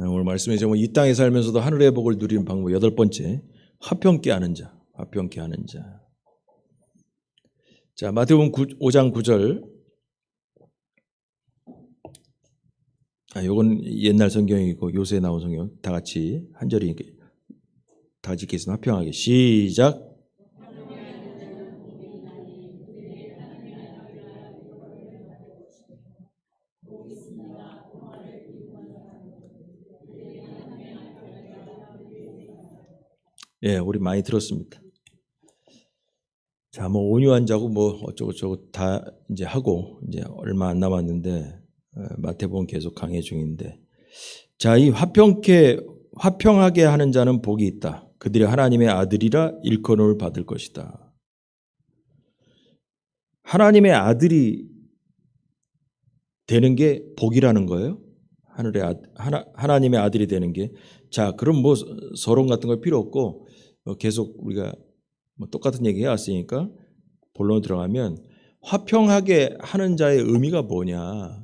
오늘 말씀에 제목 이 땅에 살면서도 하늘의 복을 누리는 방법 8번째, 화평케 하는 자. 화평케 하는 자. 자, 마태복음 5장 9절. 요건 옛날 성경이고 요새 나온 성경 다 같이 한 절이니까 다 같이 읽겠습니다. 화평하게 시작. 예, 우리 많이 들었습니다. 자, 뭐 온유한 자고 뭐 어쩌고저쩌고 다 이제 하고 이제 얼마 안 남았는데 마태복음 계속 강해 중인데, 자, 이 화평하게 하는 자는 복이 있다. 그들이 하나님의 아들이라 일컬음을 받을 것이다. 하나님의 아들이 되는 게 복이라는 거예요. 하나님의 아들이 되는 게. 자, 그럼 뭐 서론 같은 거 필요 없고 계속 우리가 뭐 똑같은 얘기 해왔으니까 본론으로 들어가면, 화평하게 하는 자의 의미가 뭐냐?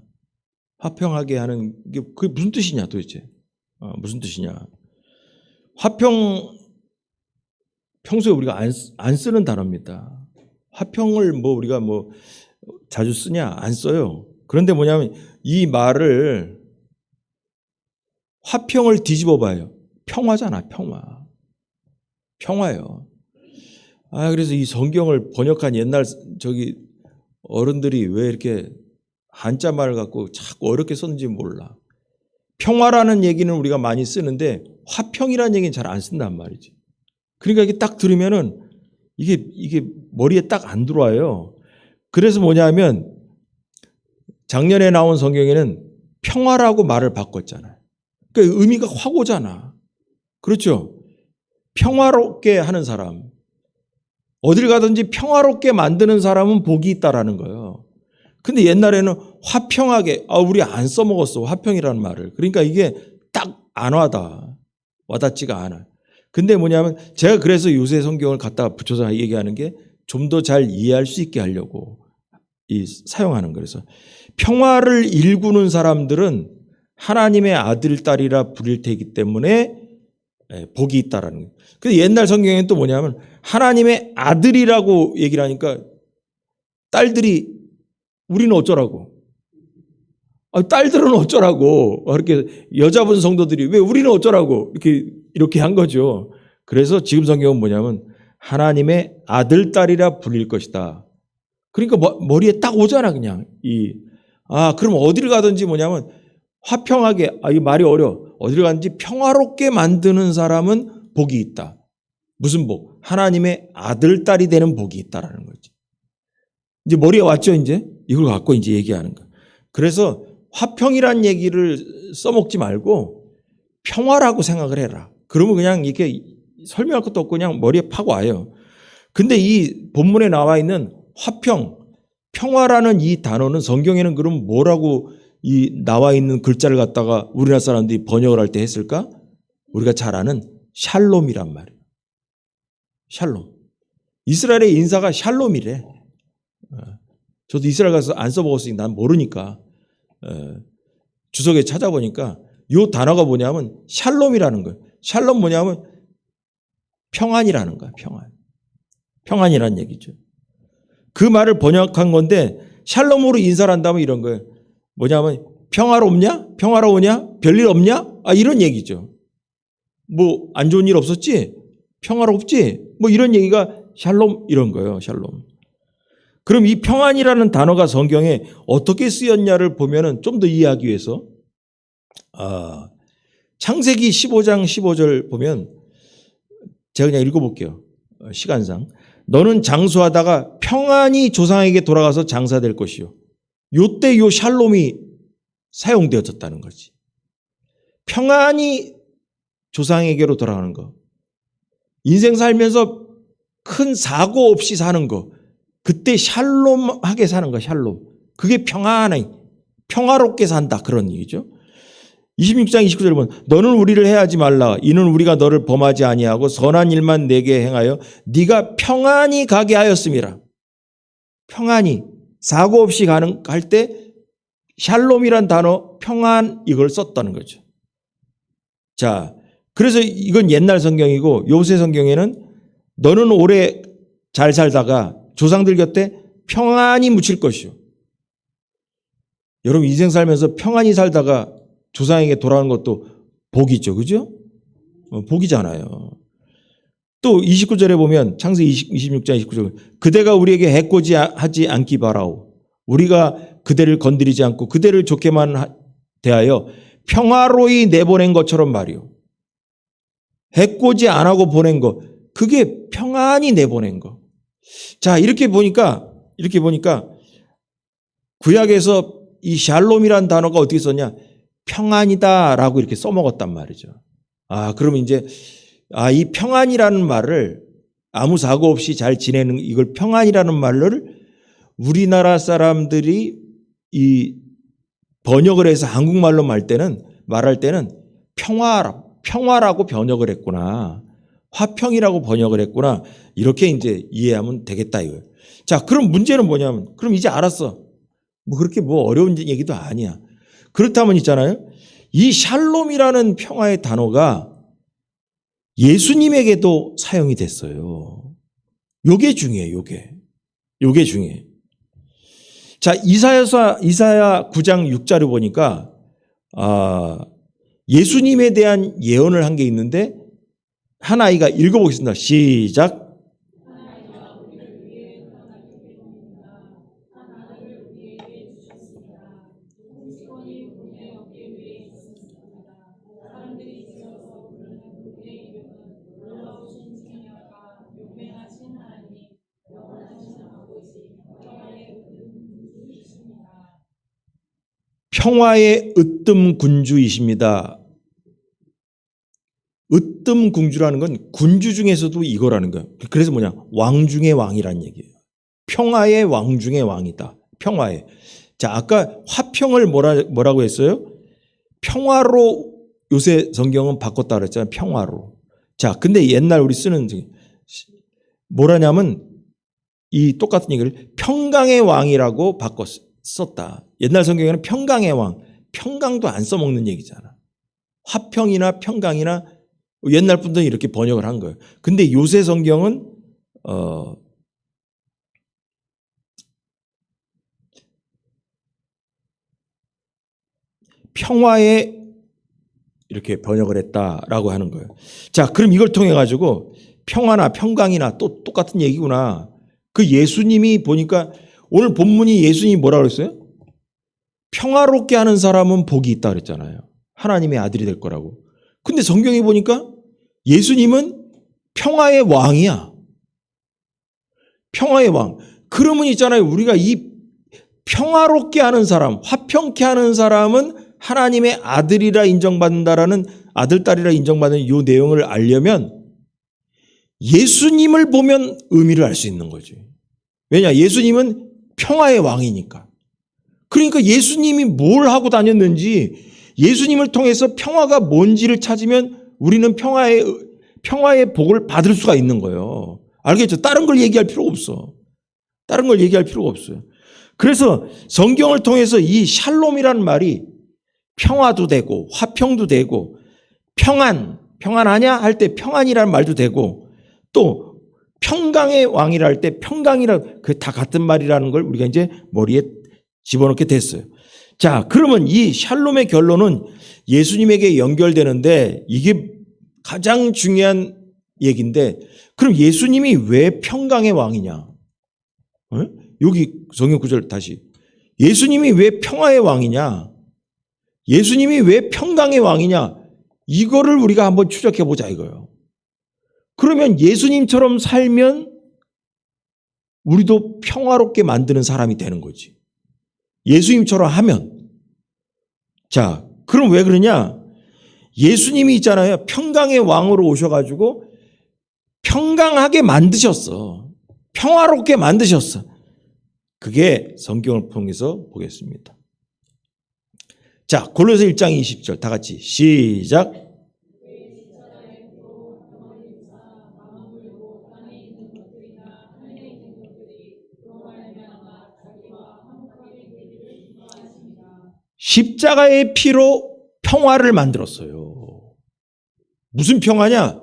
화평하게 하는 게 그게 무슨 뜻이냐 도대체? 무슨 뜻이냐? 평소에 우리가 안 쓰는 단어입니다. 화평을 뭐 우리가 뭐 자주 쓰냐? 안 써요. 그런데 뭐냐면 이 말을 화평을 뒤집어 봐요. 평화잖아, 평화. 평화요. 그래서 이 성경을 번역한 옛날 어른들이 왜 이렇게 한자 말을 갖고 자꾸 어렵게 썼는지 몰라. 평화라는 얘기는 우리가 많이 쓰는데 화평이라는 얘기는 잘 안 쓴단 말이지. 그러니까 이게 딱 들으면은 이게 머리에 딱 안 들어와요. 그래서 뭐냐면 작년에 나온 성경에는 평화라고 말을 바꿨잖아요. 그러니까 의미가 확 오잖아. 그렇죠? 평화롭게 하는 사람, 어딜 가든지 평화롭게 만드는 사람은 복이 있다라는 거예요. 근데 옛날에는 화평하게, 우리 안 써먹었어, 화평이라는 말을. 그러니까 이게 딱 안 와닿지가 않아. 근데 뭐냐면 제가 그래서 요새 성경을 갖다 붙여서 얘기하는 게 좀 더 잘 이해할 수 있게 하려고 사용하는 거예요. 그래서 평화를 일구는 사람들은 하나님의 아들, 딸이라 부릴 테기 때문에 복이 있다라는 거예요. 근데 옛날 성경에는 또 뭐냐면 하나님의 아들이라고 얘기를 하니까 딸들이 우리는 어쩌라고? 딸들은 어쩌라고? 이렇게 여자분 성도들이 왜 우리는 어쩌라고? 이렇게 한 거죠. 그래서 지금 성경은 뭐냐면 하나님의 아들, 딸이라 불릴 것이다. 그러니까 머리에 딱 오잖아, 그냥. 그럼 어디를 가든지 뭐냐면 화평하게, 이 말이 어려워. 어디를 가든지 평화롭게 만드는 사람은 복이 있다. 무슨 복? 하나님의 아들, 딸이 되는 복이 있다라는 거지. 이제 머리에 왔죠, 이제? 이걸 갖고 이제 얘기하는 거야. 그래서 화평이란 얘기를 써먹지 말고 평화라고 생각을 해라. 그러면 그냥 이렇게 설명할 것도 없고 그냥 머리에 팍 와요. 근데 이 본문에 나와 있는 평화라는 이 단어는 성경에는 그럼 뭐라고 나와 있는 글자를 갖다가 우리나라 사람들이 번역을 할 때 했을까? 우리가 잘 아는 샬롬이란 말이에요. 샬롬. 이스라엘의 인사가 샬롬이래. 저도 이스라엘 가서 안 써먹었으니 난 모르니까 주석에 찾아보니까 이 단어가 뭐냐면 샬롬이라는 거예요. 샬롬 뭐냐면 평안이라는 거야. 평안이라는 얘기죠. 그 말을 번역한 건데 샬롬으로 인사를 한다면 이런 거예요. 뭐냐면 평화롭냐? 평화로우냐? 별일 없냐? 이런 얘기죠. 뭐 안 좋은 일 없었지? 평화롭지? 뭐 이런 얘기가 샬롬 이런 거예요. 샬롬. 그럼 이 평안이라는 단어가 성경에 어떻게 쓰였냐를 보면은 좀 더 이해하기 위해서 창세기 15장 15절 보면 제가 그냥 읽어볼게요. 시간상. 너는 장수하다가 평안히 조상에게 돌아가서 장사될 것이요. 요때 요 샬롬이 사용되어졌다는 거지. 평안히 조상에게로 돌아가는 거. 인생 살면서 큰 사고 없이 사는 거. 그때 샬롬하게 사는 거야, 샬롬. 그게 평화롭게 산다. 그런 얘기죠. 26장 29절에 보면 너는 우리를 해하지 말라. 이는 우리가 너를 범하지 아니하고 선한 일만 내게 행하여 네가 평안히 가게 하였음이라. 평안히 사고 없이 갈 때 샬롬이란 단어 평안 이걸 썼다는 거죠. 자, 그래서 이건 옛날 성경이고 요새 성경에는 너는 오래 잘 살다가 조상들 곁에 평안히 묻힐 것이요. 여러분 인생 살면서 평안히 살다가 조상에게 돌아오는 것도 복이죠. 그죠? 복이잖아요. 또 29절에 보면 창세기 26장 29절 그대가 우리에게 해코지 하지 않기 바라오. 우리가 그대를 건드리지 않고 그대를 좋게만 대하여 평화로이 내보낸 것처럼 말이요. 해코지 안 하고 보낸 거 그게 평안히 내보낸 거. 자 이렇게 보니까 구약에서 이 샬롬이라는 단어가 어떻게 썼냐 평안이다라고 이렇게 써먹었단 말이죠. 그러면 이제 이 평안이라는 말을 아무 사고 없이 잘 지내는 이걸 평안이라는 말을 우리나라 사람들이 이 번역을 해서 한국말로 말할 때는 평화라고 번역을 했구나. 화평이라고 번역을 했구나. 이렇게 이제 이해하면 되겠다 이거예요. 자, 그럼 문제는 뭐냐면 그럼 이제 알았어. 그렇게 어려운 얘기도 아니야. 그렇다면 있잖아요. 이 샬롬이라는 평화의 단어가 예수님에게도 사용이 됐어요. 요게 중요해요. 요게 중요해요. 자, 이사야 9장 6절을 보니까 예수님에 대한 예언을 한 게 있는데 한 아이가 읽어보겠습니다. 시작. 평화의 으뜸 군주이십니다. 으뜸 군주라는 건 군주 중에서도 이거라는 거예요. 그래서 왕 중의 왕이라는 얘기예요. 평화의 왕 중의 왕이다. 평화의. 자, 아까 화평을 뭐라고 했어요? 평화로 요새 성경은 바꿨다 그랬잖아요. 평화로. 자, 근데 옛날 우리 쓰는 뭐라냐면 이 똑같은 얘기를 평강의 왕이라고 썼다. 옛날 성경에는 평강의 왕, 평강도 안 써먹는 얘기잖아. 화평이나 평강이나 옛날 분들은 이렇게 번역을 한 거예요. 근데 요새 성경은 평화에 이렇게 번역을 했다라고 하는 거예요. 자, 그럼 이걸 통해 가지고 평화나 평강이나 또 똑같은 얘기구나. 그 예수님이 보니까 오늘 본문이 예수님이 뭐라고 그랬어요? 평화롭게 하는 사람은 복이 있다 그랬잖아요. 하나님의 아들이 될 거라고. 근데 성경에 보니까 예수님은 평화의 왕이야. 평화의 왕. 그러면 있잖아요. 우리가 이 평화롭게 하는 사람, 화평케 하는 사람은 하나님의 아들이라 인정받는다라는 아들, 딸이라 인정받는 이 내용을 알려면 예수님을 보면 의미를 알 수 있는 거지. 왜냐? 예수님은 평화의 왕이니까. 그러니까 예수님이 뭘 하고 다녔는지 예수님을 통해서 평화가 뭔지를 찾으면 우리는 평화의 복을 받을 수가 있는 거예요. 알겠죠? 다른 걸 얘기할 필요가 없어. 다른 걸 얘기할 필요가 없어요. 그래서 성경을 통해서 이 샬롬이라는 말이 평화도 되고 화평도 되고 평안하냐 할 때 평안이라는 말도 되고 또 평강의 왕이라 할 때 평강이라 그 다 같은 말이라는 걸 우리가 이제 머리에 집어넣게 됐어요. 자, 그러면 이 샬롬의 결론은 예수님에게 연결되는데 이게 가장 중요한 얘기인데 그럼 예수님이 왜 평강의 왕이냐? 여기 성경 구절 다시. 예수님이 왜 평화의 왕이냐? 예수님이 왜 평강의 왕이냐? 이거를 우리가 한번 추적해 보자 이거예요. 그러면 예수님처럼 살면 우리도 평화롭게 만드는 사람이 되는 거지. 예수님처럼 하면. 자, 그럼 왜 그러냐? 예수님이 있잖아요. 평강의 왕으로 오셔가지고 평강하게 만드셨어. 평화롭게 만드셨어. 그게 성경을 통해서 보겠습니다. 자, 골로새 1장 20절 다 같이 시작. 십자가의 피로 평화를 만들었어요. 무슨 평화냐?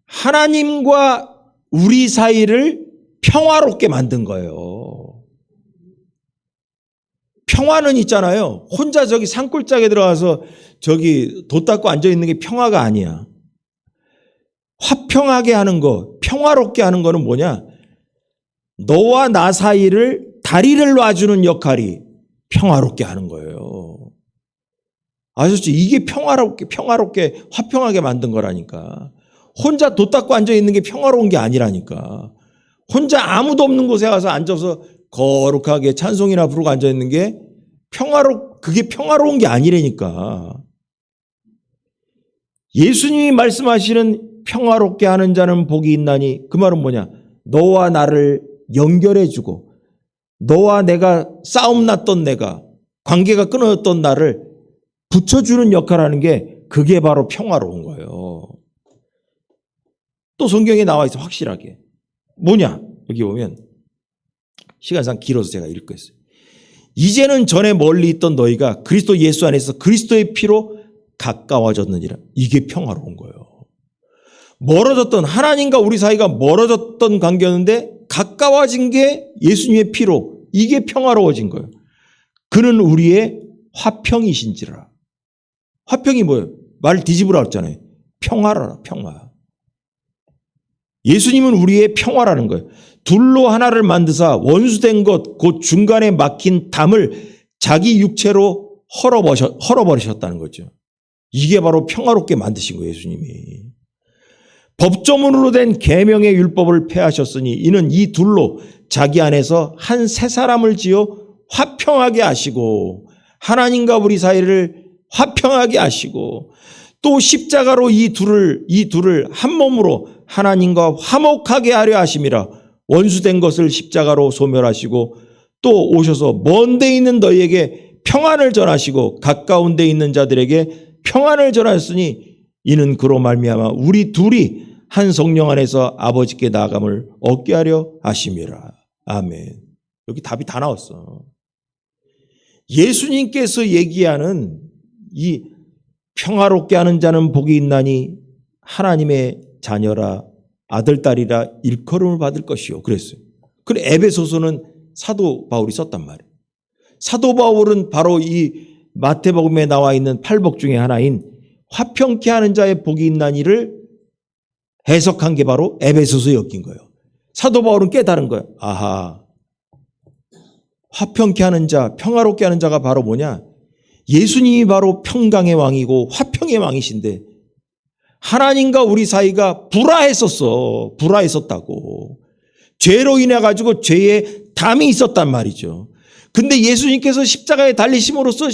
하나님과 우리 사이를 평화롭게 만든 거예요. 평화는 있잖아요. 혼자 저기 산골짜기에 들어가서 저기 돛 닦고 앉아있는 게 평화가 아니야. 화평하게 하는 거, 평화롭게 하는 거는 뭐냐? 너와 나 사이를 다리를 놔주는 역할이 평화롭게 하는 거예요. 아셨죠? 이게 평화롭게 화평하게 만든 거라니까. 혼자 돛 닦고 앉아있는 게 평화로운 게 아니라니까. 혼자 아무도 없는 곳에 가서 앉아서 거룩하게 찬송이나 부르고 앉아있는 게 그게 평화로운 게 아니라니까. 예수님이 말씀하시는 평화롭게 하는 자는 복이 있나니 그 말은 뭐냐? 너와 나를 연결해주고 너와 내가 싸움 났던 내가 관계가 끊어졌던 나를 붙여주는 역할을 하는 게 그게 바로 평화로운 거예요. 또 성경에 나와 있어 확실하게. 뭐냐? 여기 보면 시간상 길어서 제가 읽겠어요. 이제는 전에 멀리 있던 너희가 그리스도 예수 안에서 그리스도의 피로 가까워졌느니라. 이게 평화로운 거예요. 멀어졌던 하나님과 우리 사이가 멀어졌던 관계였는데 가까워진 게 예수님의 피로 이게 평화로워진 거예요. 그는 우리의 화평이신지라. 화평이 뭐예요? 말 뒤집으라 했잖아요. 평화라 평화. 예수님은 우리의 평화라는 거예요. 둘로 하나를 만드사 원수된 것 곧 중간에 막힌 담을 자기 육체로 헐어버리셨다는 거죠. 이게 바로 평화롭게 만드신 거예요. 예수님이. 법조문으로 된 계명의 율법을 폐하셨으니 이는 이 둘로 자기 안에서 한 새 사람을 지어 화평하게 하시고 하나님과 우리 사이를 화평하게 하시고 또 십자가로 이 둘을 한 몸으로 하나님과 화목하게 하려 하심이라. 원수된 것을 십자가로 소멸하시고 또 오셔서 먼 데 있는 너희에게 평안을 전하시고 가까운 데 있는 자들에게 평안을 전하였으니 이는 그로 말미암아 우리 둘이 한 성령 안에서 아버지께 나아감을 얻게 하려 하심이라. 아멘. 여기 답이 다 나왔어. 예수님께서 얘기하는 이 평화롭게 하는 자는 복이 있나니 하나님의 자녀라 아들 딸이라 일컬음을 받을 것이요. 그랬어요. 그래 에베소서는 사도 바울이 썼단 말이에요. 사도 바울은 바로 이 마태복음에 나와 있는 팔복 중에 하나인 화평케 하는 자의 복이 있나니를 해석한 게 바로 에베소서에 엮인 거예요. 사도 바울은 깨달은 거예요. 아하, 화평케 하는 자, 평화롭게 하는 자가 바로 뭐냐? 예수님이 바로 평강의 왕이고 화평의 왕이신데 하나님과 우리 사이가 불화했었다고. 죄로 인해 가지고 죄에 담이 있었단 말이죠. 근데 예수님께서 십자가에 달리심으로써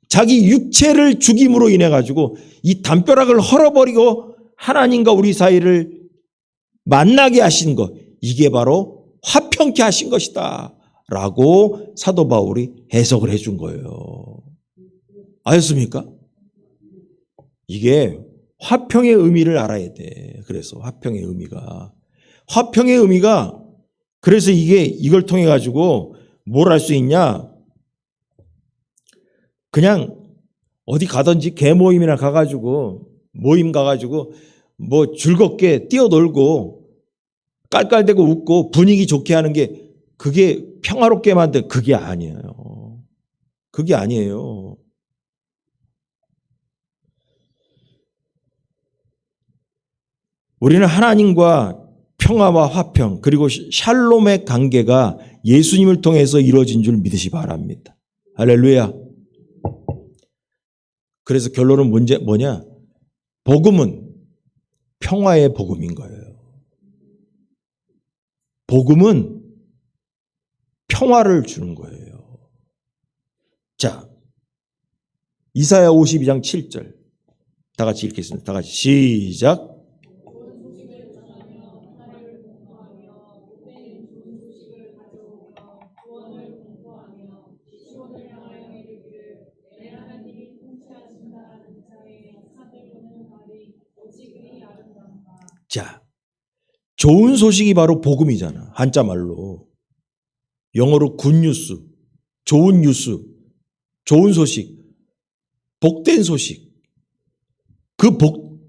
자기 육체를 죽임으로 인해 가지고 이 담벼락을 헐어버리고 하나님과 우리 사이를 만나게 하신 것, 이게 바로 화평케 하신 것이다 라고 사도 바울이 해석을 해준 거예요. 아셨습니까? 이게 화평의 의미를 알아야 돼. 그래서 화평의 의미가 그래서 이걸 통해 가지고 뭘 할 수 있냐? 그냥 어디 가든지 개모임이나 모임 가가지고 뭐 즐겁게 뛰어놀고 깔깔대고 웃고 분위기 좋게 하는 게 그게 평화롭게 만든 그게 아니에요. 그게 아니에요. 우리는 하나님과 평화와 화평 그리고 샬롬의 관계가 예수님을 통해서 이루어진 줄 믿으시 바랍니다. 할렐루야. 그래서 결론은 뭐냐? 복음은 평화의 복음인 거예요. 복음은 평화를 주는 거예요. 자, 이사야 52장 7절 다 같이 읽겠습니다. 다 같이 시작. 자, 좋은 소식이 바로 복음이잖아. 한자말로. 영어로 굿뉴스, 좋은 뉴스, 좋은 소식, 복된 소식. 그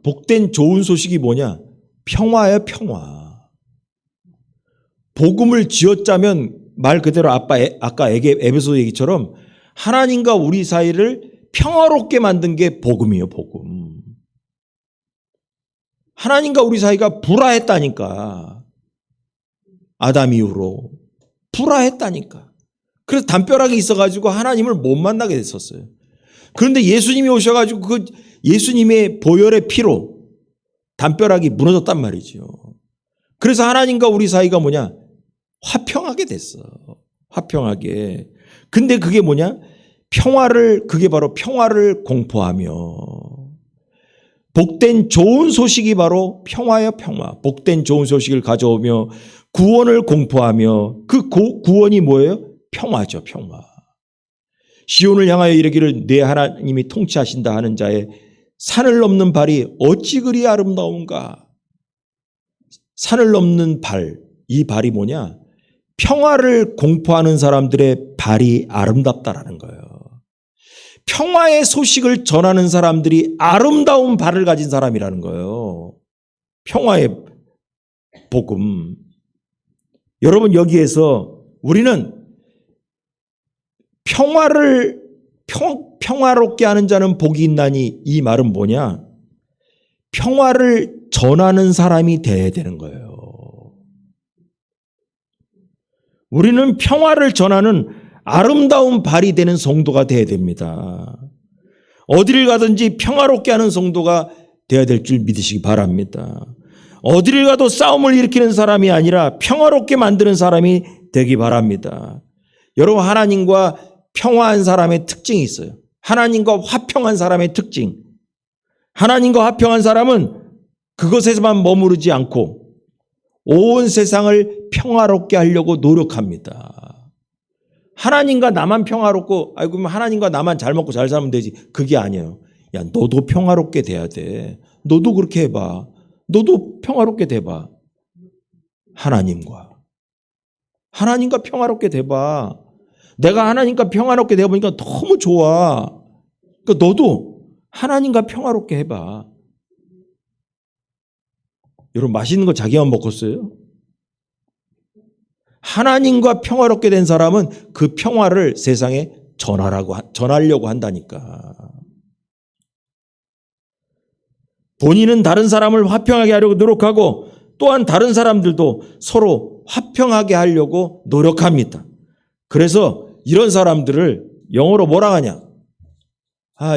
복된 좋은 소식이 뭐냐? 평화예요, 평화. 복음을 쥐어짜면 말 그대로 아까 에베소 얘기처럼 하나님과 우리 사이를 평화롭게 만든 게 복음이에요, 복음. 하나님과 우리 사이가 불화했다니까. 아담 이후로 불화했다니까. 그래서 담벼락이 있어가지고 하나님을 못 만나게 됐었어요. 그런데 예수님이 오셔가지고 그 예수님의 보혈의 피로 담벼락이 무너졌단 말이죠. 그래서 하나님과 우리 사이가 뭐냐? 화평하게 됐어. 화평하게. 근데 그게 뭐냐? 그게 바로 평화를 공포하며. 복된 좋은 소식이 바로 평화예요, 평화. 복된 좋은 소식을 가져오며 구원을 공포하며 그 구원이 뭐예요? 평화죠, 평화. 시온을 향하여 이르기를 내 하나님이 통치하신다 하는 자의 산을 넘는 발이 어찌 그리 아름다운가. 산을 넘는 발, 이 발이 뭐냐? 평화를 공포하는 사람들의 발이 아름답다라는 거예요. 평화의 소식을 전하는 사람들이 아름다운 발을 가진 사람이라는 거예요. 평화의 복음. 여러분, 여기에서 우리는 평화롭게 하는 자는 복이 있나니, 이 말은 뭐냐? 평화를 전하는 사람이 돼야 되는 거예요. 우리는 평화를 전하는 아름다운 발이 되는 성도가 돼야 됩니다. 어디를 가든지 평화롭게 하는 성도가 돼야 될 줄 믿으시기 바랍니다. 어디를 가도 싸움을 일으키는 사람이 아니라 평화롭게 만드는 사람이 되기 바랍니다. 여러분, 하나님과 평화한 사람의 특징이 있어요. 하나님과 화평한 사람의 특징. 하나님과 화평한 사람은 그것에서만 머무르지 않고 온 세상을 평화롭게 하려고 노력합니다. 하나님과 나만 평화롭고, 그러면 하나님과 나만 잘 먹고 잘 살면 되지. 그게 아니에요. 야, 너도 평화롭게 돼야 돼. 너도 그렇게 해봐. 너도 평화롭게 돼봐. 하나님과 평화롭게 돼봐. 내가 하나님과 평화롭게 되어보니까 너무 좋아. 그러니까 너도 하나님과 평화롭게 해봐. 여러분, 맛있는 거 자기만 먹었어요? 하나님과 평화롭게 된 사람은 그 평화를 세상에 전하려고 한다니까. 본인은 다른 사람을 화평하게 하려고 노력하고 또한 다른 사람들도 서로 화평하게 하려고 노력합니다. 그래서 이런 사람들을 영어로 뭐라 하냐?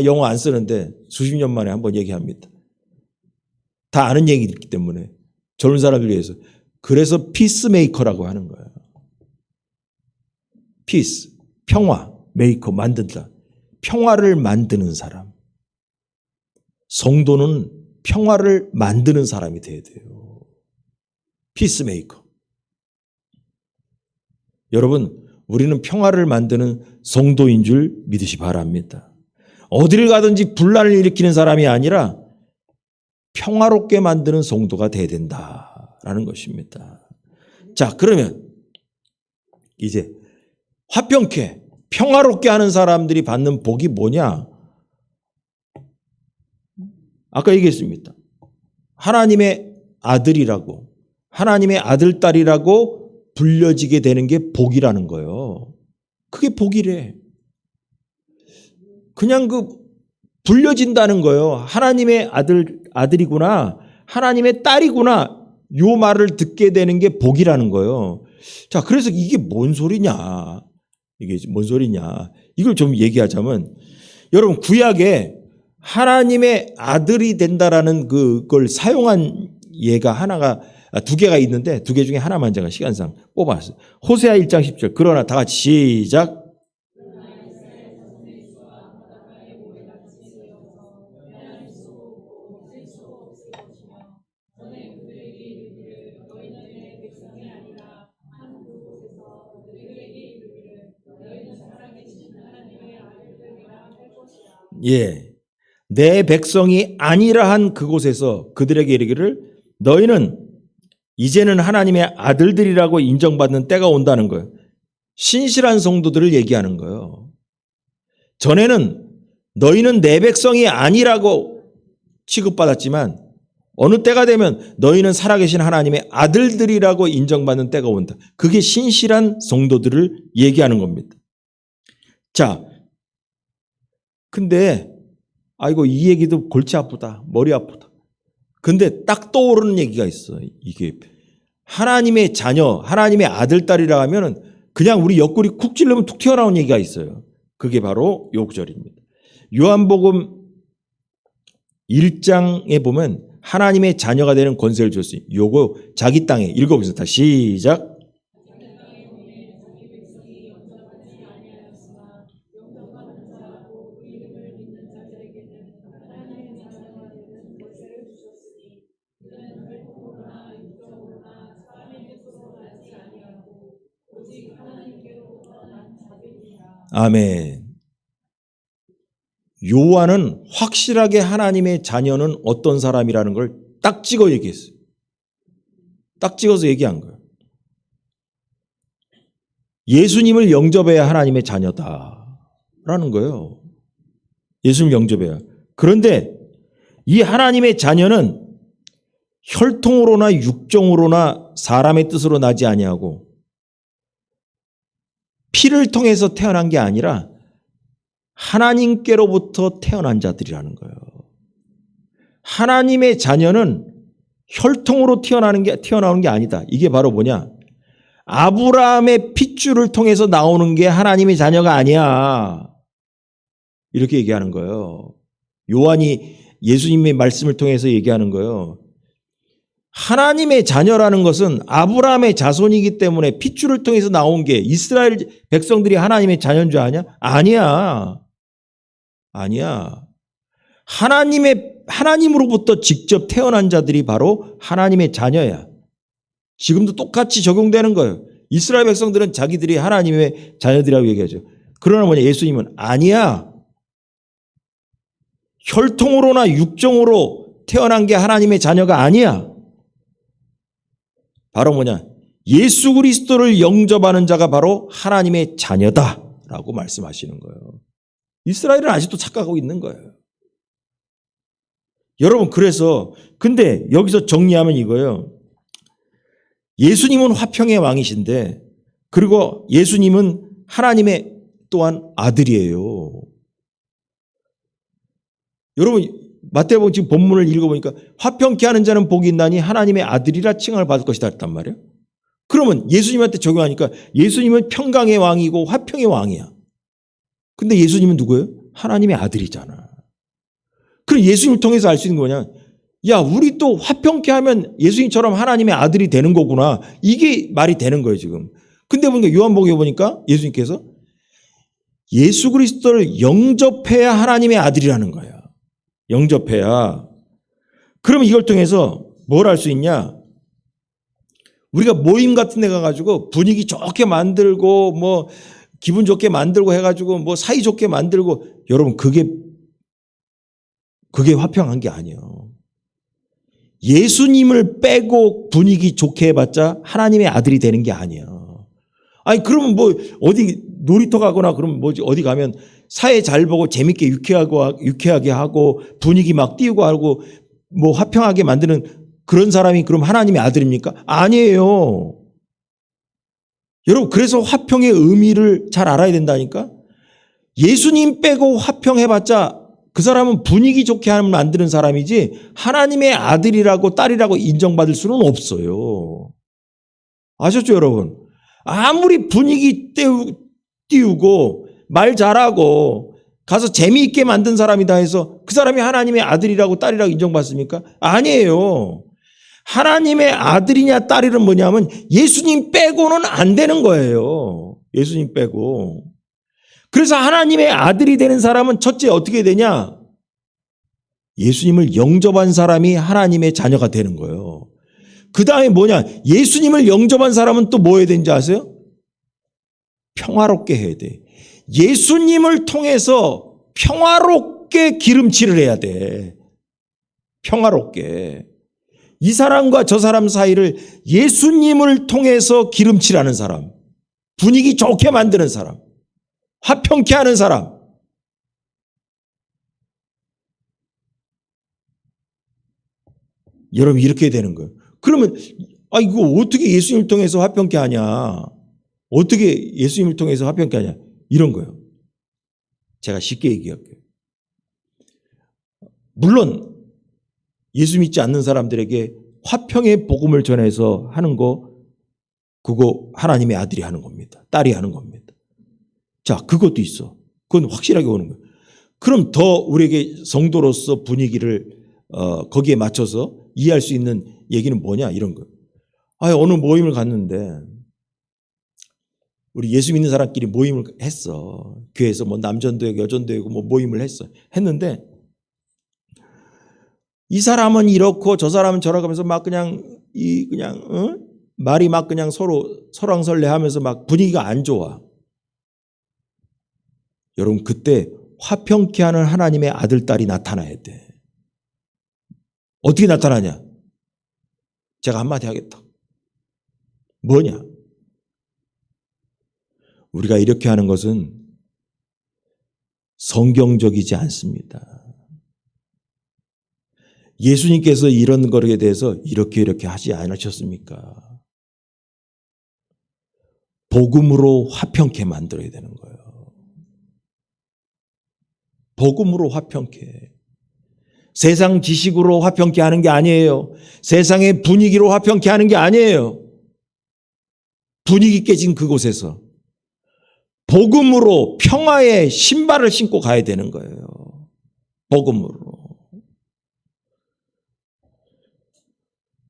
영어 안 쓰는데 수십 년 만에 한번 얘기합니다. 다 아는 얘기이기 때문에 젊은 사람들 위해서. 그래서 피스메이커라고 하는 거예요. 피스, 평화, 메이커, 만든다. 평화를 만드는 사람. 성도는 평화를 만드는 사람이 돼야 돼요. 피스메이커. 여러분, 우리는 평화를 만드는 성도인 줄 믿으시 바랍니다. 어디를 가든지 분란을 일으키는 사람이 아니라 평화롭게 만드는 성도가 돼야 된다라는 것입니다. 자, 그러면 이제 화평케, 평화롭게 하는 사람들이 받는 복이 뭐냐? 아까 얘기했습니다. 하나님의 아들이라고, 하나님의 아들딸이라고 불려지게 되는 게 복이라는 거예요. 그게 복이래. 그냥 불려진다는 거예요. 하나님의 아들이구나, 하나님의 딸이구나, 요 말을 듣게 되는 게 복이라는 거예요. 자, 그래서 이게 뭔 소리냐? 이걸 좀 얘기하자면, 여러분, 구약에 하나님의 아들이 된다라는 그걸 사용한 예가 두 개가 있는데, 두 개 중에 하나만 제가 시간상 뽑았어요. 호세아 1장 10절. 그러나 다 같이 시작. 예. 내 백성이 아니라 한 그곳에서 그들에게 이르기를 너희는 이제는 하나님의 아들들이라고 인정받는 때가 온다는 거예요. 신실한 성도들을 얘기하는 거예요. 전에는 너희는 내 백성이 아니라고 취급받았지만 어느 때가 되면 너희는 살아계신 하나님의 아들들이라고 인정받는 때가 온다. 그게 신실한 성도들을 얘기하는 겁니다. 자, 근데 아이고 이 얘기도 골치 아프다. 머리 아프다. 근데 딱 떠오르는 얘기가 있어. 이게 하나님의 자녀, 하나님의 아들, 딸이라 하면은 그냥 우리 옆구리 쿡 찔르면 툭 튀어나온 얘기가 있어요. 그게 바로 요 구절입니다. 요한복음 1장에 보면 하나님의 자녀가 되는 권세를 줬어요. 요거 자기 땅에 읽어보겠습니다. 시작. 아멘. 요한은 확실하게 하나님의 자녀는 어떤 사람이라는 걸 딱 찍어 얘기했어요. 딱 찍어서 얘기한 거예요. 예수님을 영접해야 하나님의 자녀다라는 거예요. 예수님을 영접해야. 그런데 이 하나님의 자녀는 혈통으로나 육정으로나 사람의 뜻으로 나지 아니하고 피를 통해서 태어난 게 아니라 하나님께로부터 태어난 자들이라는 거예요. 하나님의 자녀는 혈통으로 태어나는 게 아니다. 이게 바로 뭐냐? 아브라함의 핏줄을 통해서 나오는 게 하나님의 자녀가 아니야. 이렇게 얘기하는 거예요. 요한이 예수님의 말씀을 통해서 얘기하는 거예요. 하나님의 자녀라는 것은 아브라함의 자손이기 때문에 핏줄을 통해서 나온 게 이스라엘 백성들이 하나님의 자녀인 줄 아냐? 아니야. 아니야. 하나님으로부터 직접 태어난 자들이 바로 하나님의 자녀야. 지금도 똑같이 적용되는 거예요. 이스라엘 백성들은 자기들이 하나님의 자녀들이라고 얘기하죠. 그러나 뭐냐? 예수님은 아니야. 혈통으로나 육정으로 태어난 게 하나님의 자녀가 아니야. 바로 뭐냐? 예수 그리스도를 영접하는 자가 바로 하나님의 자녀다라고 말씀하시는 거예요. 이스라엘은 아직도 착각하고 있는 거예요. 여러분 그래서 근데 여기서 정리하면 이거예요. 예수님은 화평의 왕이신데 그리고 예수님은 하나님의 또한 아들이에요. 여러분 마태복음 지금 본문을 읽어보니까 화평케 하는 자는 복이 있나니 하나님의 아들이라 칭함을 받을 것이다 했단 말이에요. 그러면 예수님한테 적용하니까 예수님은 평강의 왕이고 화평의 왕이야. 근데 예수님은 누구예요? 하나님의 아들이잖아. 그럼 예수님을 통해서 알 수 있는 거냐? 야, 우리 또 화평케 하면 예수님처럼 하나님의 아들이 되는 거구나. 이게 말이 되는 거예요, 지금. 근데 보니까 요한복음에 보니까 예수님께서 예수 그리스도를 영접해야 하나님의 아들이라는 거예요. 영접해야. 그러면 이걸 통해서 뭘 할 수 있냐? 우리가 모임 같은 데 가가지고 분위기 좋게 만들고 뭐 기분 좋게 만들고 해가지고 뭐 사이 좋게 만들고 여러분 그게 화평한 게 아니에요. 예수님을 빼고 분위기 좋게 해봤자 하나님의 아들이 되는 게 아니에요. 아니 그러면 뭐 어디 놀이터 가거나 그러면 뭐지 어디 가면 사회 잘 보고 재밌게 유쾌하게 하고 분위기 막 띄우고 하고 뭐 화평하게 만드는 그런 사람이 그럼 하나님의 아들입니까? 아니에요. 여러분 그래서 화평의 의미를 잘 알아야 된다니까. 예수님 빼고 화평해봤자 그 사람은 분위기 좋게 하면 만드는 사람이지 하나님의 아들이라고 딸이라고 인정받을 수는 없어요. 아셨죠 여러분? 아무리 분위기 띄우고 말 잘하고 가서 재미있게 만든 사람이다 해서 그 사람이 하나님의 아들이라고 딸이라고 인정받습니까? 아니에요. 하나님의 아들이냐 딸이냐 뭐냐면 예수님 빼고는 안 되는 거예요. 예수님 빼고. 그래서 하나님의 아들이 되는 사람은 첫째 어떻게 되냐? 예수님을 영접한 사람이 하나님의 자녀가 되는 거예요. 그 다음에 뭐냐? 예수님을 영접한 사람은 또 뭐 해야 되는지 아세요? 평화롭게 해야 돼. 예수님을 통해서 평화롭게 기름칠을 해야 돼. 평화롭게. 이 사람과 저 사람 사이를 예수님을 통해서 기름칠하는 사람. 분위기 좋게 만드는 사람. 화평케 하는 사람. 여러분 이렇게 되는 거예요. 그러면 이거 어떻게 예수님을 통해서 화평케 하냐? 어떻게 예수님을 통해서 화평케 하냐? 이런 거예요. 제가 쉽게 얘기할게요. 물론 예수 믿지 않는 사람들에게 화평의 복음을 전해서 하는 거, 그거 하나님의 아들이 하는 겁니다. 딸이 하는 겁니다. 자, 그것도 있어. 그건 확실하게 오는 거예요. 그럼 더 우리에게 성도로서 분위기를 거기에 맞춰서 이해할 수 있는 얘기는 뭐냐? 이런 거예요. 어느 모임을 갔는데 우리 예수 믿는 사람끼리 모임을 했어. 교회에서 뭐 남전도 되고 여전도 되고 뭐 모임을 했는데 이 사람은 이렇고 저 사람은 저라고 하면서 막 말이 막 그냥 서로 설왕설래하면서 막 분위기가 안 좋아. 여러분 그때 화평케 하는 하나님의 아들 딸이 나타나야 돼. 어떻게 나타나냐? 제가 한마디 하겠다. 뭐냐? 우리가 이렇게 하는 것은 성경적이지 않습니다. 예수님께서 이런 거에 대해서 이렇게 하지 않으셨습니까? 복음으로 화평케 만들어야 되는 거예요. 복음으로 화평케. 세상 지식으로 화평케 하는 게 아니에요. 세상의 분위기로 화평케 하는 게 아니에요. 분위기 깨진 그곳에서 복음으로 평화의 신발을 신고 가야 되는 거예요. 복음으로.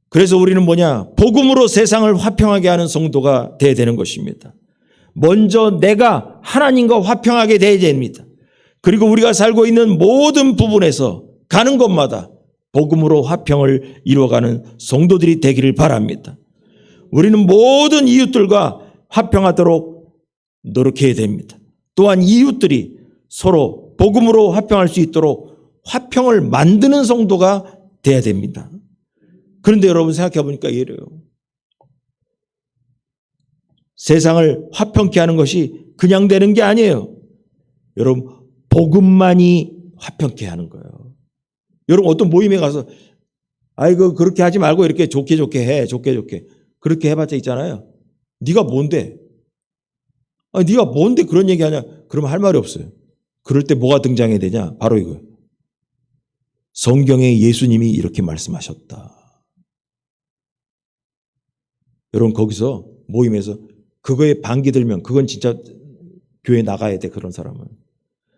그래서 우리는 뭐냐? 복음으로 세상을 화평하게 하는 성도가 되어야 되는 것입니다. 먼저 내가 하나님과 화평하게 되어야 됩니다. 그리고 우리가 살고 있는 모든 부분에서 가는 곳마다 복음으로 화평을 이루어가는 성도들이 되기를 바랍니다. 우리는 모든 이웃들과 화평하도록 노력해야 됩니다. 또한 이웃들이 서로 복음으로 화평할 수 있도록 화평을 만드는 성도가 되어야 됩니다. 그런데 여러분 생각해 보니까 이래요. 세상을 화평케 하는 것이 그냥 되는 게 아니에요. 여러분 복음만이 화평케 하는 거예요. 여러분 어떤 모임에 가서 그렇게 하지 말고 이렇게 좋게 해. 좋게. 그렇게 해봤자 있잖아요. 네가 뭔데? 네가 뭔데 그런 얘기하냐? 그러면 할 말이 없어요. 그럴 때 뭐가 등장해야 되냐? 바로 이거예요. 성경에 예수님이 이렇게 말씀하셨다. 여러분 거기서 모임에서 그거에 반기 들면 그건 진짜 교회 나가야 돼. 그런 사람은.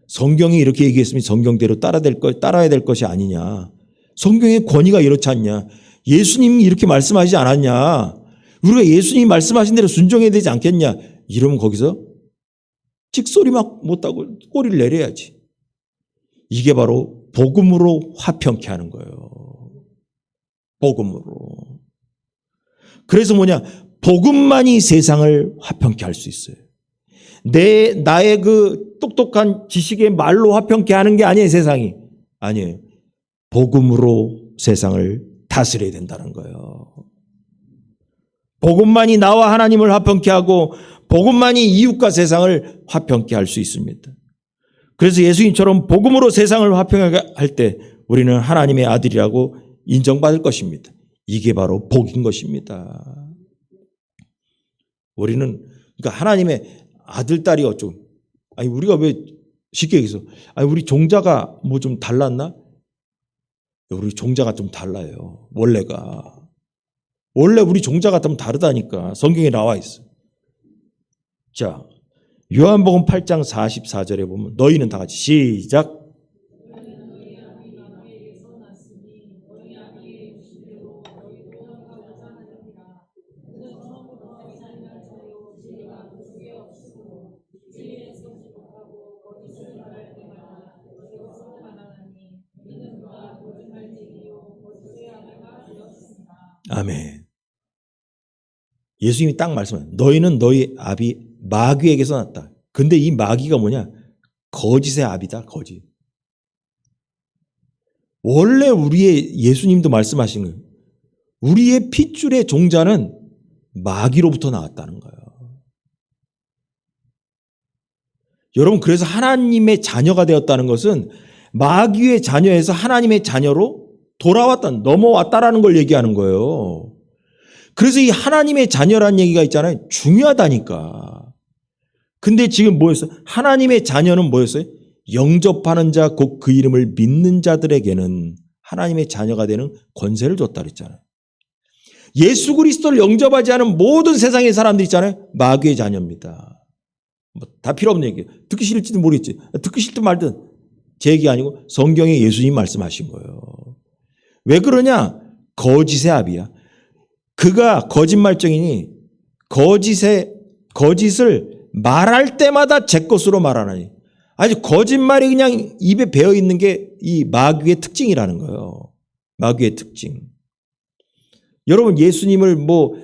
성경이 이렇게 얘기했으면 성경대로 따라야 될 것이 아니냐. 성경의 권위가 이렇지 않냐. 예수님이 이렇게 말씀하시지 않았냐. 우리가 예수님이 말씀하신 대로 순종해야 되지 않겠냐. 이러면 거기서 찍소리 막 못하고 꼬리를 내려야지. 이게 바로 복음으로 화평케 하는 거예요. 복음으로. 그래서 뭐냐? 복음만이 세상을 화평케 할 수 있어요. 나의 그 똑똑한 지식의 말로 화평케 하는 게 아니에요, 세상이. 아니에요. 복음으로 세상을 다스려야 된다는 거예요. 복음만이 나와 하나님을 화평케 하고 복음만이 이웃과 세상을 화평케 할 수 있습니다. 그래서 예수님처럼 복음으로 세상을 화평하게 할 때 우리는 하나님의 아들이라고 인정받을 것입니다. 이게 바로 복인 것입니다. 우리는 그러니까 하나님의 아들, 딸이 어쩌고. 우리가 왜 쉽게 얘기해서 우리 종자가 뭐 좀 달랐나? 우리 종자가 좀 달라요. 원래 우리 종자가 좀 다르다니까. 성경에 나와 있어. 자, 요한복음 8장 44절에 보면 너희는 다 같이 시작. 아멘. 예수님이 딱 말씀해요. 너희는 너희 아비 마귀에게서 났다. 근데 이 마귀가 뭐냐? 거짓의 아비다. 거짓. 원래 우리의 예수님도 말씀하신 거예요. 우리의 핏줄의 종자는 마귀로부터 나왔다는 거예요. 여러분 그래서 하나님의 자녀가 되었다는 것은 마귀의 자녀에서 하나님의 자녀로 돌아왔다, 넘어왔다라는 걸 얘기하는 거예요. 그래서 이 하나님의 자녀라는 얘기가 있잖아요. 중요하다니까. 근데 지금 뭐였어요? 하나님의 자녀는 뭐였어요? 영접하는 자, 곧 그 이름을 믿는 자들에게는 하나님의 자녀가 되는 권세를 줬다 그랬잖아요. 예수 그리스도를 영접하지 않은 모든 세상의 사람들 있잖아요. 마귀의 자녀입니다. 다 필요 없는 얘기예요. 듣기 싫을지도 모르겠지. 듣기 싫든 말든 제 얘기 아니고 성경에 예수님 말씀하신 거예요. 왜 그러냐? 거짓의 아비야. 그가 거짓말쟁이니 거짓을 말할 때마다 제 것으로 말하나니. 아주 거짓말이 그냥 입에 배어 있는 게 이 마귀의 특징이라는 거예요. 마귀의 특징. 여러분 예수님을 뭐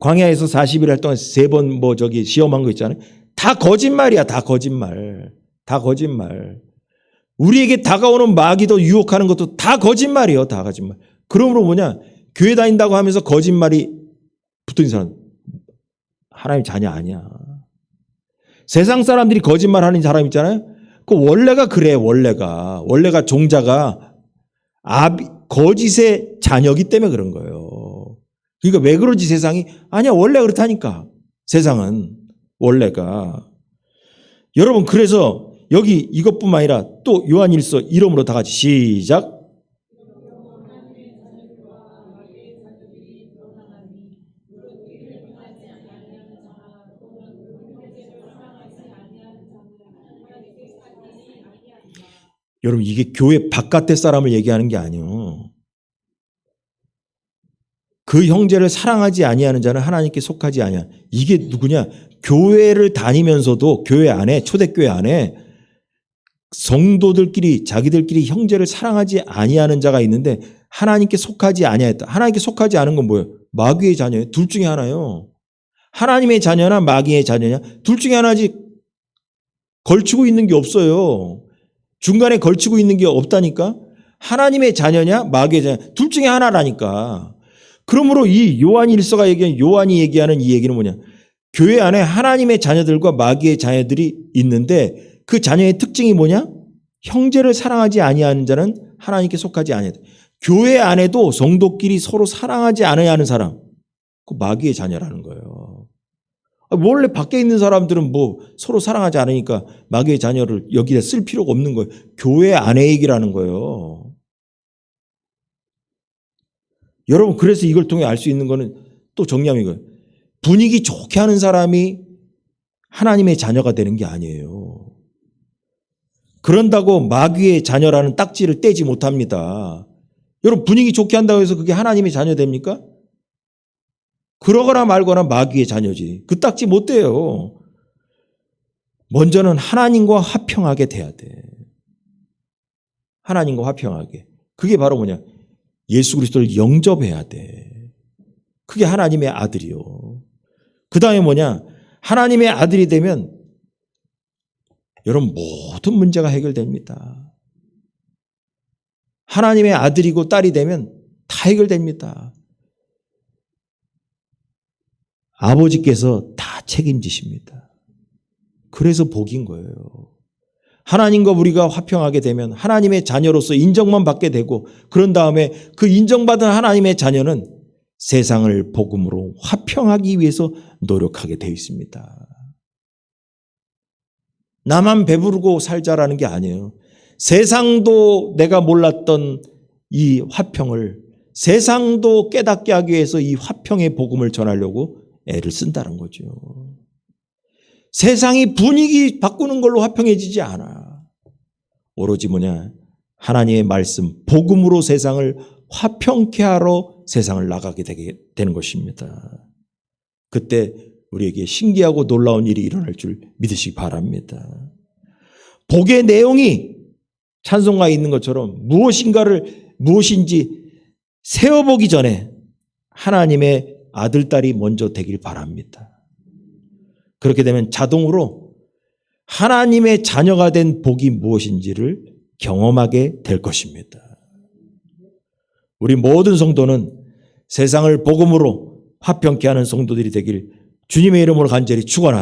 광야에서 40일 할 동안 3번 시험한 거 있잖아요. 다 거짓말이야. 다 거짓말. 다 거짓말. 우리에게 다가오는 마귀도 유혹하는 것도 다 거짓말이에요. 다 거짓말. 그러므로 뭐냐? 교회 다닌다고 하면서 거짓말이 붙은 사람 하나님 자녀 아니야. 세상 사람들이 거짓말하는 사람 있잖아요. 그 원래가 그래. 원래가 종자가 거짓의 자녀기 때문에 그런 거예요. 그러니까 왜 그러지 세상이? 아니야 원래 그렇다니까. 세상은 원래가. 여러분 그래서 여기 이것뿐만 아니라 또 요한일서 이름으로 다 같이 시작. 여러분 이게 교회 바깥의 사람을 얘기하는 게 아니에요. 그 형제를 사랑하지 아니하는 자는 하나님께 속하지 아니하. 이게 누구냐? 교회를 다니면서도 교회 안에 초대교회 안에 성도들끼리 자기들끼리 형제를 사랑하지 아니하는 자가 있는데 하나님께 속하지 아니하였다. 하나님께 속하지 않은 건 뭐예요? 마귀의 자녀예요. 둘 중에 하나요. 하나님의 자녀나 마귀의 자녀냐? 둘 중에 하나지. 걸치고 있는 게 없어요. 중간에 걸치고 있는 게 없다니까. 하나님의 자녀냐 마귀의 자녀 둘 중에 하나라니까. 그러므로 이 요한일서가 요한이 얘기하는 이 얘기는 뭐냐? 교회 안에 하나님의 자녀들과 마귀의 자녀들이 있는데 그 자녀의 특징이 뭐냐? 형제를 사랑하지 아니하는 자는 하나님께 속하지 아니하다. 교회 안에도 성도끼리 서로 사랑하지 않아야 하는 사람, 그 마귀의 자녀라는 거예요. 원래 밖에 있는 사람들은 뭐 서로 사랑하지 않으니까 마귀의 자녀를 여기에 쓸 필요가 없는 거예요. 교회 안의 얘기라는 거예요. 여러분 그래서 이걸 통해 알 수 있는 거는 또 정리하면 이거예요. 분위기 좋게 하는 사람이 하나님의 자녀가 되는 게 아니에요. 그런다고 마귀의 자녀라는 딱지를 떼지 못합니다. 여러분 분위기 좋게 한다고 해서 그게 하나님의 자녀 됩니까? 그러거나 말거나 마귀의 자녀지. 그 딱지 못 떼요. 먼저는 하나님과 화평하게 돼야 돼. 하나님과 화평하게. 그게 바로 뭐냐? 예수 그리스도를 영접해야 돼. 그게 하나님의 아들이요. 그 다음에 뭐냐? 하나님의 아들이 되면 여러분 모든 문제가 해결됩니다. 하나님의 아들이고 딸이 되면 다 해결됩니다. 아버지께서 다 책임지십니다. 그래서 복인 거예요. 하나님과 우리가 화평하게 되면 하나님의 자녀로서 인정만 받게 되고 그런 다음에 그 인정받은 하나님의 자녀는 세상을 복음으로 화평하기 위해서 노력하게 되어 있습니다. 나만 배부르고 살자라는 게 아니에요. 세상도 내가 몰랐던 이 화평을 세상도 깨닫게 하기 위해서 이 화평의 복음을 전하려고 애를 쓴다는 거죠. 세상이 분위기 바꾸는 걸로 화평해지지 않아. 오로지 뭐냐? 하나님의 말씀, 복음으로 세상을 화평케 하러 세상을 나가게 되는 것입니다. 그때 우리에게 신기하고 놀라운 일이 일어날 줄 믿으시기 바랍니다. 복의 내용이 찬송가에 있는 것처럼 무엇인지 세어보기 전에 하나님의 아들, 딸이 먼저 되길 바랍니다. 그렇게 되면 자동으로 하나님의 자녀가 된 복이 무엇인지를 경험하게 될 것입니다. 우리 모든 성도는 세상을 복음으로 화평케 하는 성도들이 되길 주님의 이름으로 간절히 축원합니다.